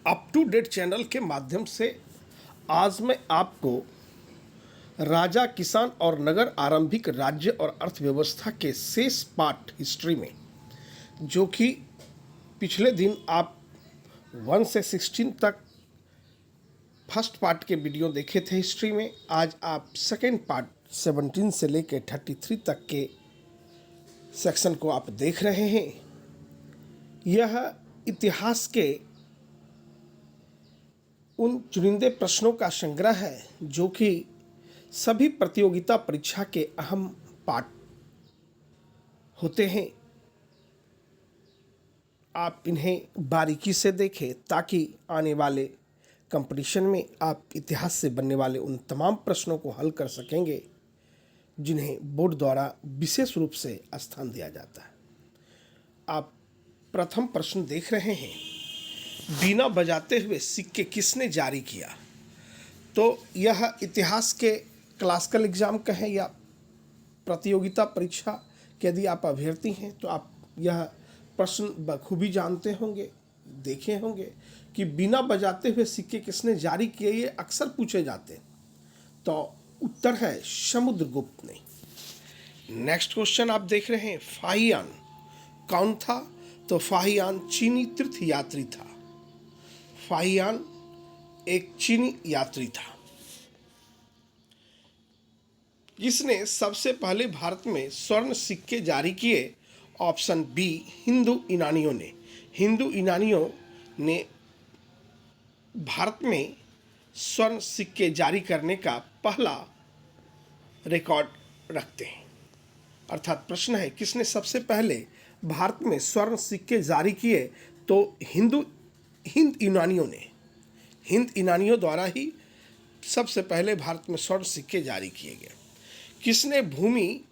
Up to date channel के माध्यम से आज मैं आपको राजा, किसान और नगर आरंभिक राज्य और अर्थव्यवस्था के शेष पाठ हिस्ट्री में, जो कि पिछले दिन आप 1 से 16 तक फर्स्ट पार्ट के वीडियो देखे थे हिस्ट्री में, आज आप सेकेंड पार्ट 17 से लेकर 33 तक के सेक्शन को आप देख रहे हैं। यह इतिहास के उन चुनिंदे प्रश्नों का संग्रह है जो कि सभी प्रतियोगिता परीक्षा के अहम पार्ट होते हैं। आप इन्हें बारीकी से देखें ताकि आने वाले कंपटीशन में आप इतिहास से बनने वाले उन तमाम प्रश्नों को हल कर सकेंगे जिन्हें बोर्ड द्वारा विशेष रूप से स्थान दिया जाता है। आप प्रथम प्रश्न देख रहे हैं, बीना बजाते हुए सिक्के किसने जारी किया? तो यह इतिहास के क्लासिकल एग्जाम का है या प्रतियोगिता परीक्षा के यदि आप अभ्यर्थी हैं तो आप यह प्रश्न बखूबी जानते होंगे, देखे होंगे कि बिना बजाते हुए सिक्के किसने जारी किए, ये अक्सर पूछे जाते हैं। तो उत्तर है समुद्रगुप्त ने। नेक्स्ट क्वेश्चन आप देख रहे हैं, फाहियान कौन था? तो फाहियान चीनी तीर्थ यात्री था। फाहियान एक चीनी यात्री था जिसने सबसे पहले भारत में स्वर्ण सिक्के जारी किए। ऑप्शन बी, हिंदू ईरानियों ने। हिंदू ईरानियों ने भारत में स्वर्ण सिक्के जारी करने का पहला रिकॉर्ड रखते हैं। अर्थात प्रश्न है किसने सबसे पहले भारत में स्वर्ण सिक्के जारी किए? तो हिंद ईरानियों द्वारा ही सबसे पहले भारत में स्वर्ण सिक्के जारी किए गए। किसने भूमि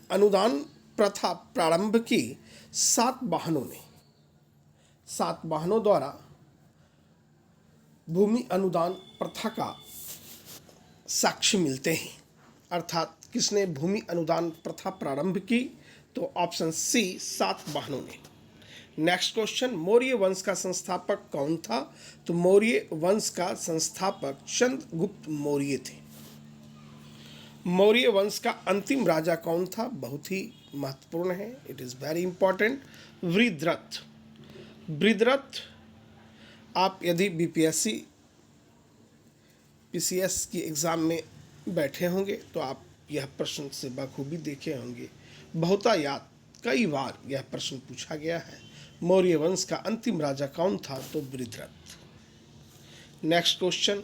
अनुदान प्रथा प्रारंभ की? सातवाहनों ने। सातवाहनों द्वारा भूमि अनुदान प्रथा का साक्ष्य मिलते हैं। अर्थात किसने भूमि अनुदान प्रथा प्रारंभ की? तो ऑप्शन सी, सातवाहनों ने। नेक्स्ट क्वेश्चन, मौर्य वंश का संस्थापक कौन था? तो मौर्य वंश का संस्थापक चंद्रगुप्त मौर्य थे। मौर्य वंश का अंतिम राजा कौन था? बहुत ही महत्वपूर्ण है, इट इज़ वेरी इंपॉर्टेंट। वृद्धरथ। वृद्धरथ आप यदि बीपीएससी पीसीएस की एग्ज़ाम में बैठे होंगे तो आप यह प्रश्न से बखूबी देखे होंगे। बहुतायात कई बार यह प्रश्न पूछा गया है। मौर्य वंश का अंतिम राजा कौन था? तो वृद्धरथ। नेक्स्ट क्वेश्चन,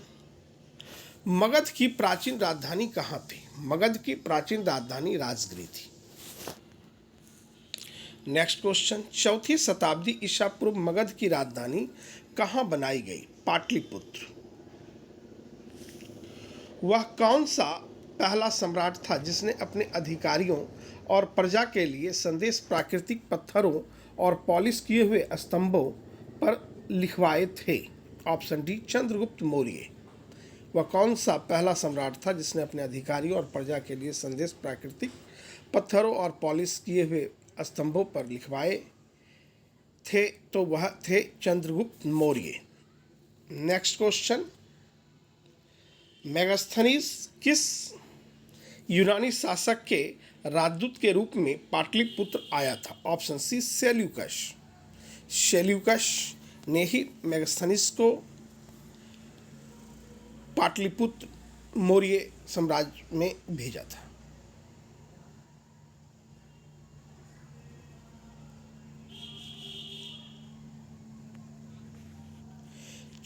मगध की प्राचीन राजधानी कहाँ थी? मगध की प्राचीन राजधानी राजगिरी थी। नेक्स्ट क्वेश्चन, चौथी शताब्दी ईसा पूर्व मगध की राजधानी कहाँ बनाई गई? पाटलिपुत्र। वह कौन सा पहला सम्राट था जिसने अपने अधिकारियों और प्रजा के लिए संदेश प्राकृतिक पत्थरों और पॉलिश किए हुए स्तंभों पर लिखवाए थे? Option D, Chandragupta Maurya. वह कौन सा पहला सम्राट था जिसने अपने अधिकारियों और प्रजा के लिए संदेश प्राकृतिक पत्थरों और पॉलिश किए हुए स्तंभों पर लिखवाए थे? तो वह थे चंद्रगुप्त मौर्य। नेक्स्ट क्वेश्चन, मेगास्थनीज किस यूनानी शासक के राजदूत के रूप में पाटलिपुत्र आया था? Option C, Seleucus. सेल्यूकस ने ही मेगास्थनीज को पाटलिपुत्र मौर्य साम्राज्य में भेजा था।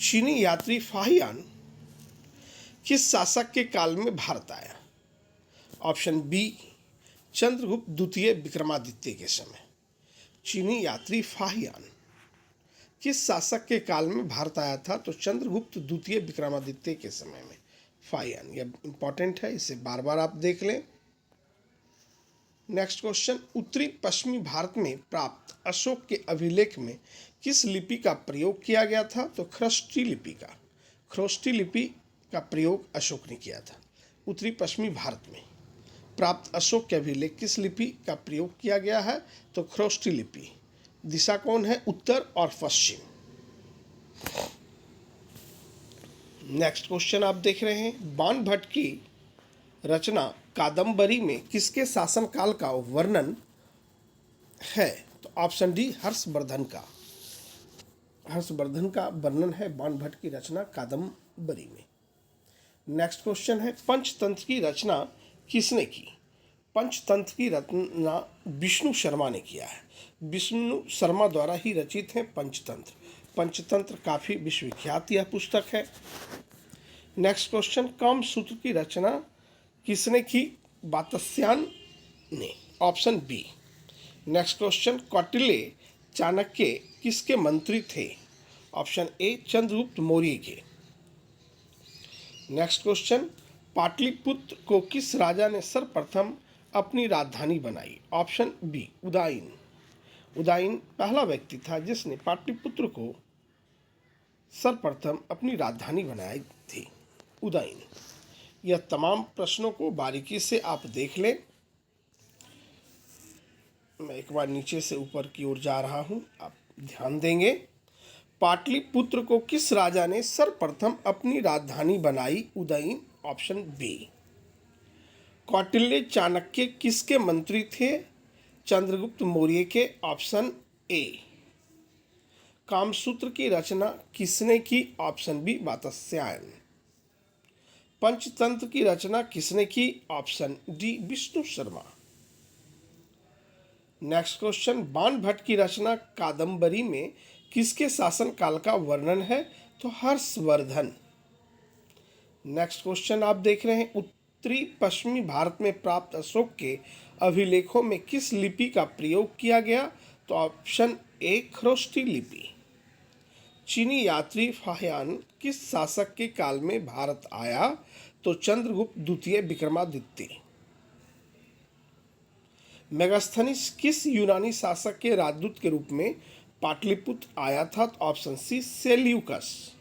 चीनी यात्री फाहियान किस शासक के काल में भारत आया? ऑप्शन बी, चंद्रगुप्त द्वितीय विक्रमादित्य के समय। चीनी यात्री फाहियान किस शासक के काल में भारत आया था? तो चंद्रगुप्त द्वितीय विक्रमादित्य के समय में फाहियान। यह इंपॉर्टेंट है, इसे बार बार आप देख लें। नेक्स्ट क्वेश्चन, उत्तरी पश्चिमी भारत में प्राप्त अशोक के अभिलेख में किस लिपि का प्रयोग किया गया था? तो खरोष्ठी लिपि का। खरोष्ठी लिपि का प्रयोग अशोक ने किया था उत्तरी पश्चिमी भारत में। प्राप्त अशोक के अभिलेख किस लिपि का प्रयोग किया गया है? तो ख्रोष्टी लिपि। दिशा कौन है? उत्तर और पश्चिम। नेक्स्ट क्वेश्चन आप देख रहे हैं, बाणभट्ट की रचना कादम्बरी में किसके शासनकाल का वर्णन है? तो ऑप्शन डी हर्षवर्धन का। हर्षवर्धन का वर्णन है बाणभट्ट की रचना कादम्बरी में। नेक्स्ट क्वेश्चन है, पंचतंत्र की रचना किसने की? पंचतंत्र की रचना विष्णु शर्मा ने किया है। विष्णु शर्मा द्वारा ही रचित है पंचतंत्र। पंचतंत्र काफ़ी विश्वविख्यात यह पुस्तक है। नेक्स्ट क्वेश्चन, कामसूत्र की रचना किसने की? वात्स्यायन ने। Option B. Next question, Kautilya Chanakya किसके मंत्री थे? ऑप्शन ए चंद्रगुप्त मौर्य के। नेक्स्ट क्वेश्चन, पाटलिपुत्र को किस राजा ने सर्वप्रथम अपनी राजधानी बनाई? Option B Udayan. उदयन पहला व्यक्ति था जिसने पाटलिपुत्र को सर्वप्रथम अपनी राजधानी बनाई थी, उदयन। यह तमाम प्रश्नों को बारीकी से आप देख लें। मैं एक बार नीचे से ऊपर की ओर जा रहा हूं, आप ध्यान देंगे। पाटलिपुत्र को किस राजा ने सर्वप्रथम अपनी राजधानी बनाई? उदयन। Option B. कौटिल्य चाणक्य किसके मंत्री थे? चंद्रगुप्त मौर्य के। Option A. कामसूत्र की रचना किसने की? Option B Vatsyayan. पंचतंत्र की रचना किसने की? Option D Vishnu Sharma. Next question, Banabhatta की रचना कादम्बरी में किसके शासनकाल का वर्णन है? तो हर्षवर्धन। नेक्स्ट क्वेश्चन आप देख रहे हैं, उत्तरी पश्चिमी भारत में प्राप्त अशोक के अभिलेखों में किस लिपि का प्रयोग किया गया? तो ऑप्शन ए ख्रोष्टी लिपि। चीनी यात्री फाहियान किस शासक के काल में भारत आया? तो चंद्रगुप्त द्वितीय विक्रमादित्य। मेगास्थनीज किस यूनानी शासक के राजदूत के रूप में पाटलिपुत्र आया था? तो ऑप्शन सी सेल्यूकस।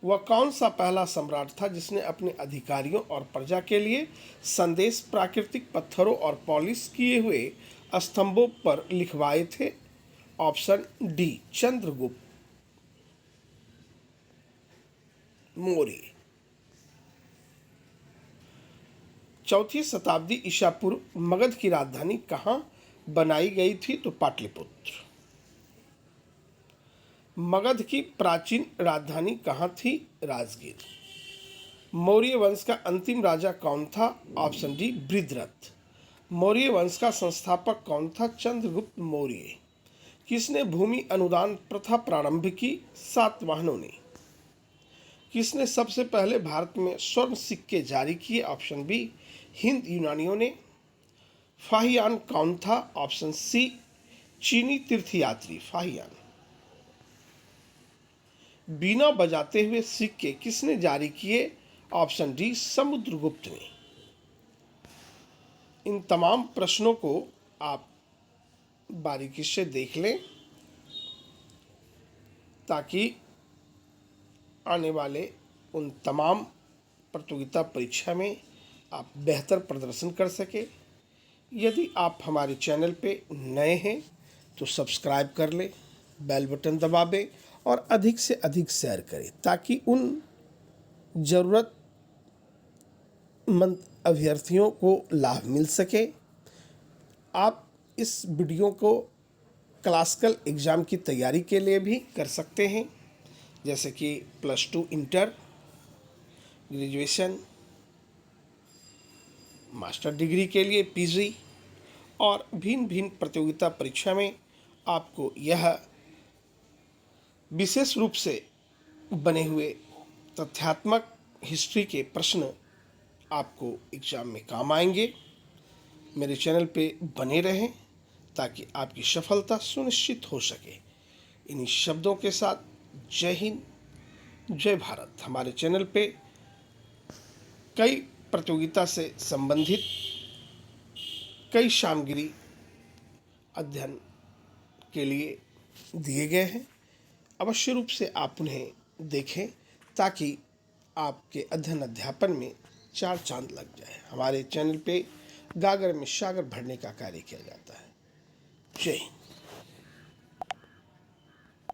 वह कौन सा पहला सम्राट था जिसने अपने अधिकारियों और प्रजा के लिए संदेश प्राकृतिक पत्थरों और पॉलिश किए हुए स्तंभों पर लिखवाए थे? Option D Chandragupta Maurya. चौथी शताब्दी ईसा पूर्व मगध की राजधानी कहाँ बनाई गई थी? तो पाटलिपुत्र। मगध की प्राचीन राजधानी कहाँ थी? राजगीर। मौर्य वंश का अंतिम राजा कौन था? Option D Brihadratha. मौर्य वंश का संस्थापक कौन था? चंद्रगुप्त मौर्य। किसने भूमि अनुदान प्रथा प्रारंभ की? सातवाहनों ने। किसने सबसे पहले भारत में स्वर्ण सिक्के जारी किए? ऑप्शन बी हिंद यूनानियों ने। फाहियान कौन था? ऑप्शन सी चीनी तीर्थयात्री फाहियान। बीना बजाते हुए सिक्के किसने जारी किए? ऑप्शन डी समुद्रगुप्त ने। इन तमाम प्रश्नों को आप बारीकी से देख लें ताकि आने वाले उन तमाम प्रतियोगिता परीक्षा में आप बेहतर प्रदर्शन कर सके। यदि आप हमारे चैनल पे नए हैं तो सब्सक्राइब कर लें, बेल बटन दबाएं और अधिक से अधिक शेयर करें ताकि उन ज़रूरतमंद अभ्यर्थियों को लाभ मिल सके। आप इस वीडियो को क्लासिकल एग्ज़ाम की तैयारी के लिए भी कर सकते हैं, जैसे कि +2 इंटर, ग्रेजुएशन, मास्टर डिग्री के लिए पीजी और भिन्न भिन्न प्रतियोगिता परीक्षा में आपको यह विशेष रूप से बने हुए तथ्यात्मक हिस्ट्री के प्रश्न आपको एग्ज़ाम में काम आएंगे। मेरे चैनल पे बने रहें ताकि आपकी सफलता सुनिश्चित हो सके। इन्हीं शब्दों के साथ जय हिंद, जय भारत। हमारे चैनल पे कई प्रतियोगिता से संबंधित कई सामग्री अध्ययन के लिए दिए गए हैं। अवश्य रूप से आप उन्हें देखें ताकि आपके अध्ययन अध्यापन में चार चांद लग जाए। हमारे चैनल पे गागर में सागर भरने का कार्य किया जाता है। जय हिंद।